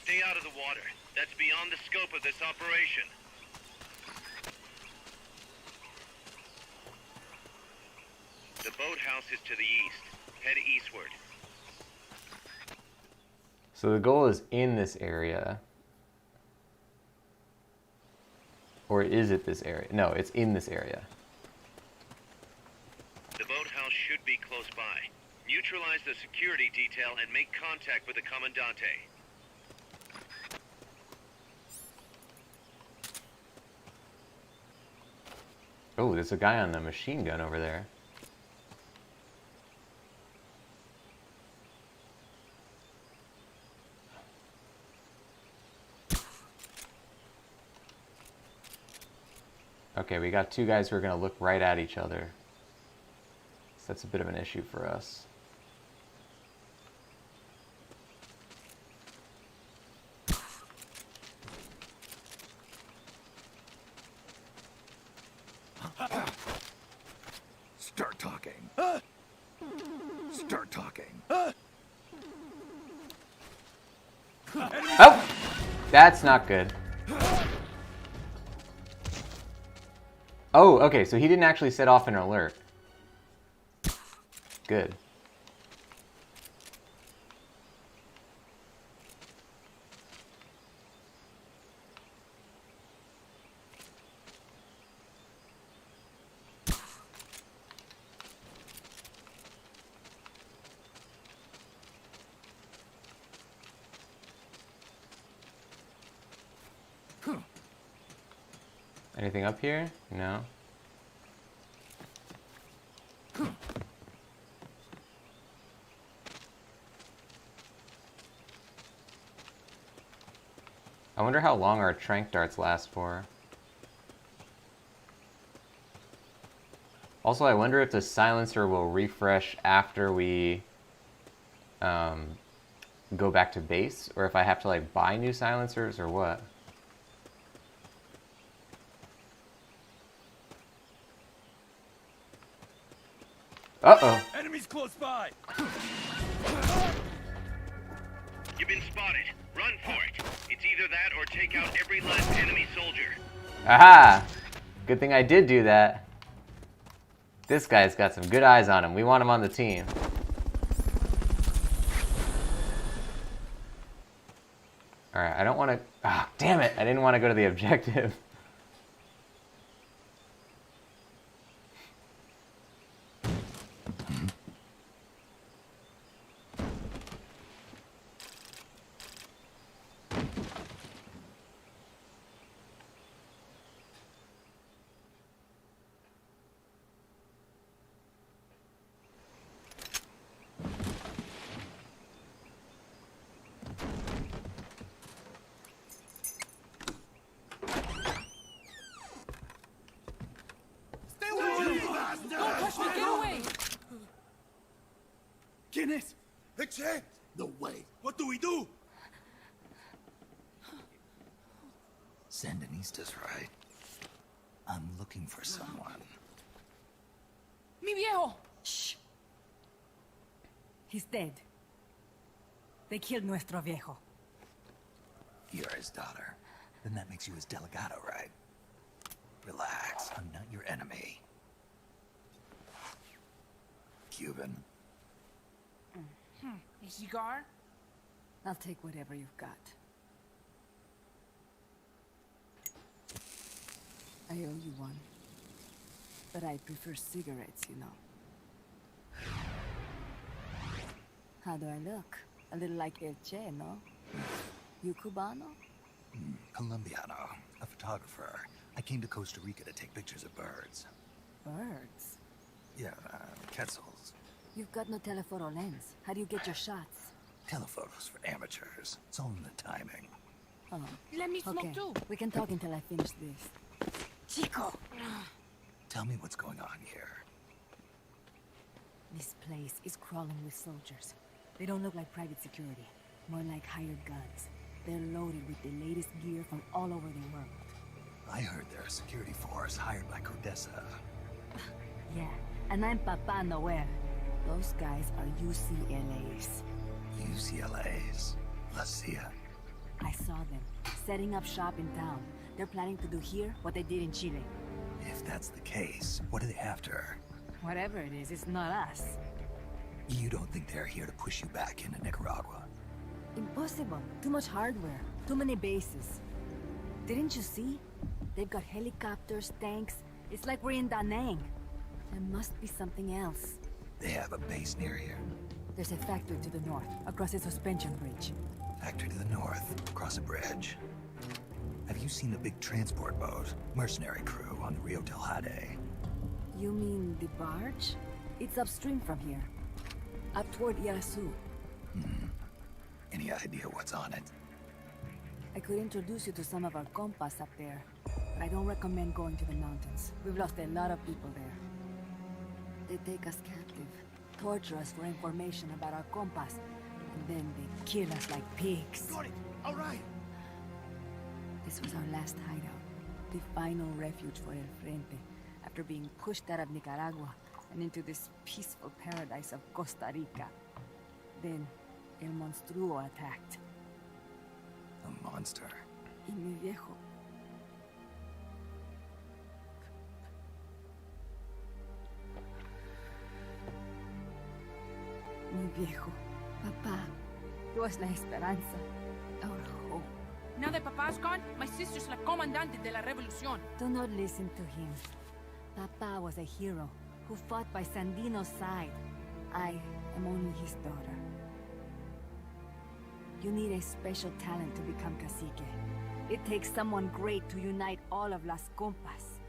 Stay out of the water. That's beyond the scope of this operation. The boathouse is to the east. Head eastward. So the goal is in this area. Or is it this area? No, it's in this area. The boathouse should be close by. Neutralize the security detail and make contact with the Commandante. Oh, there's a guy on the machine gun over there. Okay, we got two guys who are going to look right at each other. So that's a bit of an issue for us. Start talking. Start talking. Oh! That's not good. Oh, okay, so he didn't actually set off an alert. Good. Anything up here? No. I wonder how long our tranq darts last for. Also, I wonder if the silencer will refresh after we go back to base, or if I have to like buy new silencers or what. Uh-oh. Enemies close by. You've been spotted. Run for it. It's either that or take out every last enemy soldier. Aha! Good thing I did do that. This guy's got some good eyes on him. We want him on the team. Alright, I don't want to... Ah, damn it! I didn't want to go to the objective. Guinness! Exchange! No way. What do we do? Sandinista's right. I'm looking for someone. Mi viejo! Shh! He's dead. They killed nuestro viejo. You're his daughter. Then that makes you his delegado, right? Relax. I'm not your enemy. Cuban. A cigar? I'll take whatever you've got. I owe you one. But I prefer cigarettes, you know. How do I look? A little like El Che, no? You Cubano? Colombiano. A photographer. I came to Costa Rica to take pictures of birds. Birds? Yeah, quetzals. You've got no telephoto lens. How do you get your shots? Telephotos for amateurs. It's all in the timing. Oh, Let me smoke okay. too. We can talk until I finish this. Chico! Tell me what's going on here. This place is crawling with soldiers. They don't look like private security, more like hired guns. They're loaded with the latest gear from all over the world. I heard they're a security force hired by Codessa. Yeah, and I'm Papa Noel. Those guys are UCLA's. UCLA's. La CIA. I saw them, setting up shop in town. They're planning to do here what they did in Chile. If that's the case, what are they after? Whatever it is, it's not us. You don't think they're here to push you back into Nicaragua? Impossible. Too much hardware. Too many bases. Didn't you see? They've got helicopters, tanks. It's like we're in Da Nang. There must be something else. They have a base near here. There's a factory to the north, across a suspension bridge. Factory to the north, across a bridge. Have you seen a big transport boat? Mercenary crew on the Rio del Jade. You mean the barge? It's upstream from here. Up toward Irasu. Any idea what's on it? I could introduce you to some of our compas up there, but I don't recommend going to the mountains. We've lost a lot of people there. They take us captive, torture us for information about our compas, and then they kill us like pigs. Got it! Alright! This was our last hideout, the final refuge for El Frente, after being pushed out of Nicaragua and into this peaceful paradise of Costa Rica. Then, El Monstruo attacked. A monster. Y mi viejo. Mi viejo. Papá. He was la esperanza. Our hope. Now that Papa's gone, my sister's la Commandante de la Revolución. Do not listen to him. Papa was a hero who fought by Sandino's side. I am only his daughter. You need a special talent to become cacique. It takes someone great to unite all of Las Compas.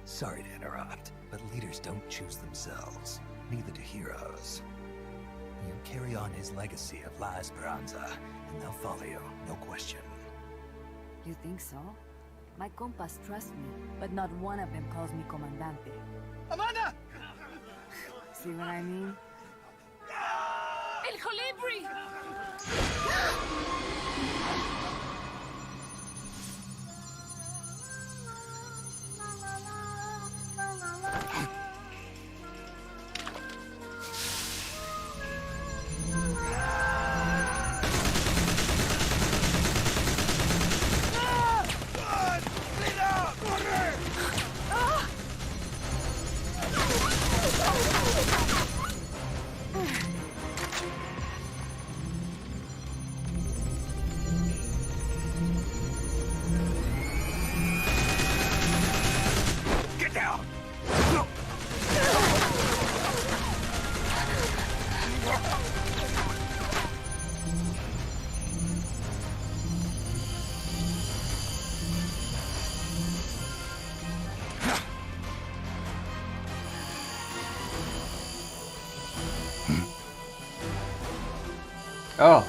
Sorry to interrupt, but leaders don't choose themselves. Neither do heroes. You carry on his legacy of La Esperanza, and they'll follow you, no question. You think so? My compas trust me, but not one of them calls me Commandante. Amanda! See what I mean? El Colibri! Get down! Oh.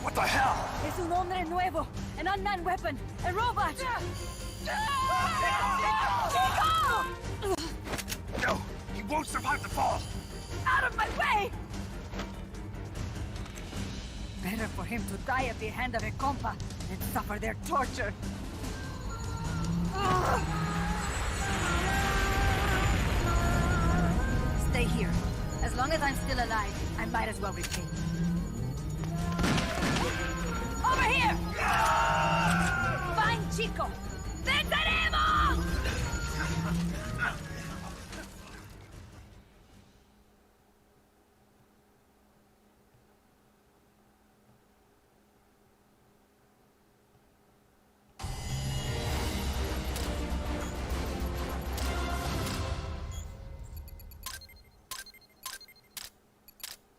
What the hell? Es un hombre nuevo, an unmanned weapon, a robot! No! He won't survive the fall! Out of my way! Better for him to die at the hand of a compa than suffer their torture. Stay here. As long as I'm still alive, I might as well repay. Over here! Fine, Chico! ¡Venceremos!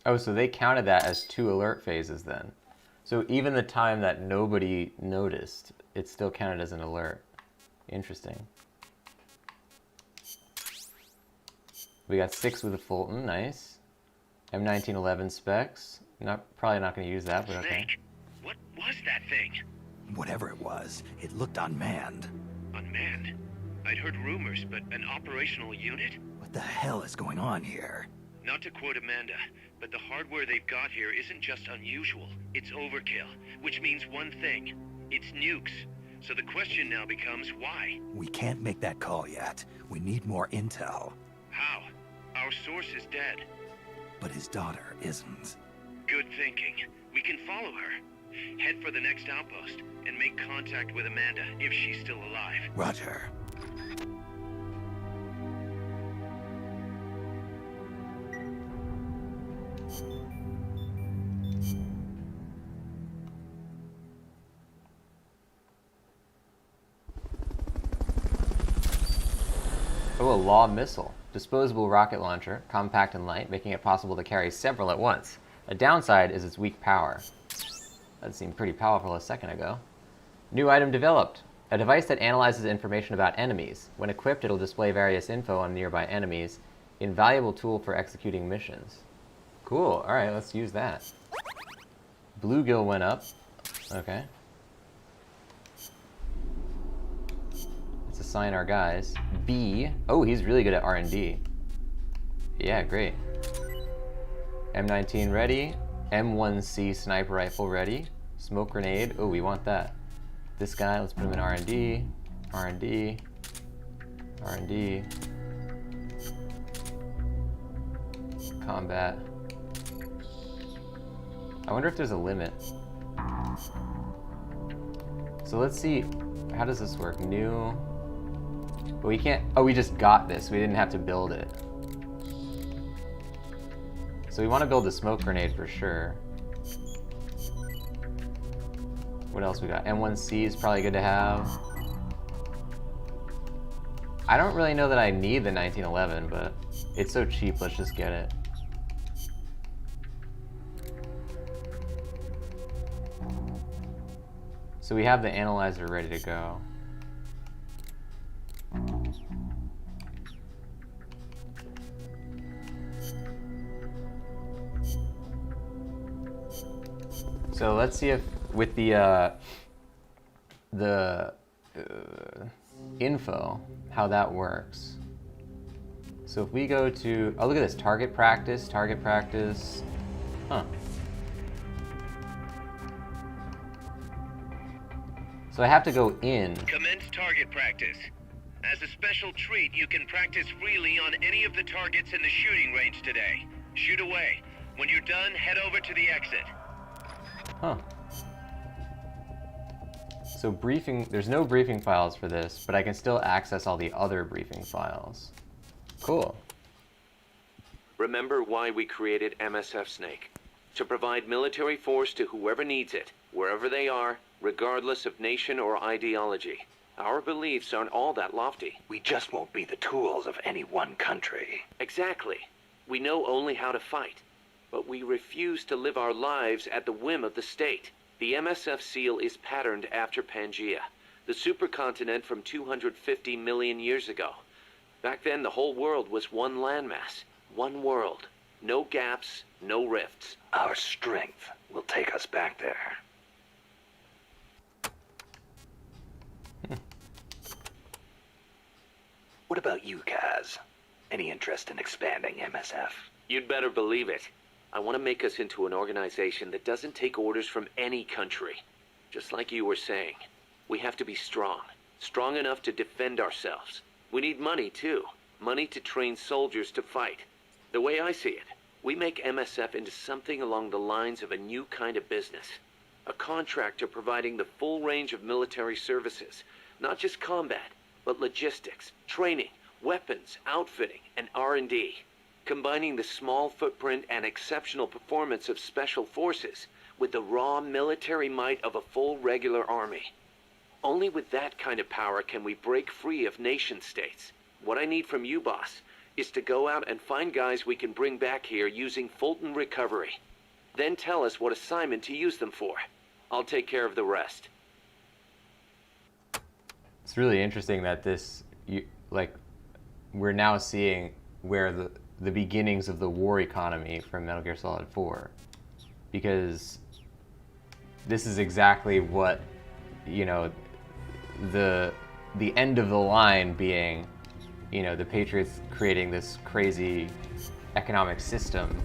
Oh, so they counted that as 2 alert phases then. So even the time that nobody noticed, it still counted as an alert. Interesting. We got 6 with the Fulton, nice. M1911 specs. Probably not going to use that, but okay. Snake, what was that thing? Whatever it was, it looked unmanned. Unmanned? I'd heard rumors, but an operational unit? What the hell is going on here? Not to quote Amanda, but the hardware they've got here isn't just unusual, it's overkill. Which means one thing, it's nukes. So the question now becomes why? We can't make that call yet. We need more intel. How? Our source is dead. But his daughter isn't. Good thinking. We can follow her. Head for the next outpost and make contact with Amanda if she's still alive. Roger. Oh, a Law missile. Disposable rocket launcher, compact and light, making it possible to carry several at once. A downside is its weak power. That seemed pretty powerful a second ago. New item developed. A device that analyzes information about enemies. When equipped, it'll display various info on nearby enemies. Invaluable tool for executing missions. Cool. Alright, let's use that. Bluegill went up. Okay. Let's assign our guys. B. Oh, he's really good at R&D. Yeah, great. M19 ready. M1C sniper rifle ready. Smoke grenade. Oh, we want that. This guy, let's put him in R&D. R&D. R&D. Combat. I wonder if there's a limit. So let's see. How does this work? New. But we can't. Oh, we just got this. We didn't have to build it. So we want to build the smoke grenade for sure. What else we got? M1C is probably good to have. I don't really know that I need the 1911, but it's so cheap, let's just get it. So we have the analyzer ready to go. So let's see if with the info, how that works. So if we go to, oh look at this, target practice. Huh. So I have to go in. Commence target practice. As a special treat, you can practice freely on any of the targets in the shooting range today. Shoot away. When you're done, head over to the exit. Huh. So briefing, there's no briefing files for this, but I can still access all the other briefing files. Cool. Remember why we created MSF Snake. To provide military force to whoever needs it, wherever they are, regardless of nation or ideology. Our beliefs aren't all that lofty. We just won't be the tools of any one country. Exactly. We know only how to fight. But we refuse to live our lives at the whim of the state. The MSF seal is patterned after Pangea, the supercontinent from 250 million years ago. Back then, the whole world was one landmass, one world. No gaps, no rifts. Our strength will take us back there. What about you, Kaz? Any interest in expanding MSF? You'd better believe it. I want to make us into an organization that doesn't take orders from any country. Just like you were saying, we have to be strong. Strong enough to defend ourselves. We need money, too. Money to train soldiers to fight. The way I see it, we make MSF into something along the lines of a new kind of business. A contractor providing the full range of military services. Not just combat, but logistics, training, weapons, outfitting, and R&D. Combining the small footprint and exceptional performance of special forces with the raw military might of a full regular army. Only with that kind of power can we break free of nation states. What I need from you, boss, is to go out and find guys we can bring back here using Fulton Recovery. Then tell us what assignment to use them for. I'll take care of the rest. It's really interesting that this, we're now seeing where the beginnings of the war economy from Metal Gear Solid 4, because this is exactly what, you know, the end of the line being, you know, the Patriots creating this crazy economic system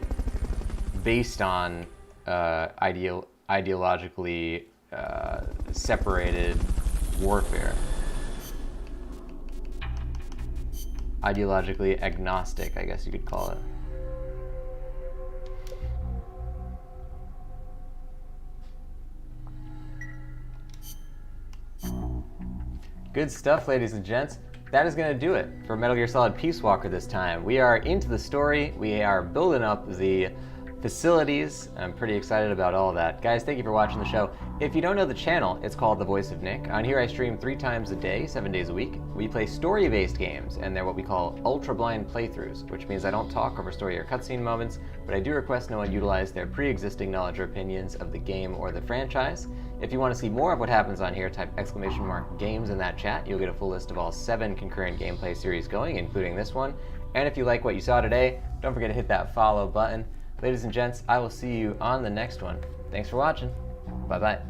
based on ideologically separated warfare. Ideologically agnostic, I guess you could call it. Good stuff, ladies and gents. That is going to do it for Metal Gear Solid Peace Walker this time. We are into the story. We are building up the facilities. I'm pretty excited about all that. Guys, thank you for watching the show. If you don't know the channel, it's called The Voice of Nick. On here I stream 3 times a day, 7 days a week. We play story-based games, and they're what we call ultra-blind playthroughs, which means I don't talk over story or cutscene moments, but I do request no one utilize their pre-existing knowledge or opinions of the game or the franchise. If you want to see more of what happens on here, type !games in that chat. You'll get a full list of all 7 concurrent gameplay series going, including this one. And if you like what you saw today, don't forget to hit that follow button. Ladies and gents, I will see you on the next one. Thanks for watching. Bye-bye.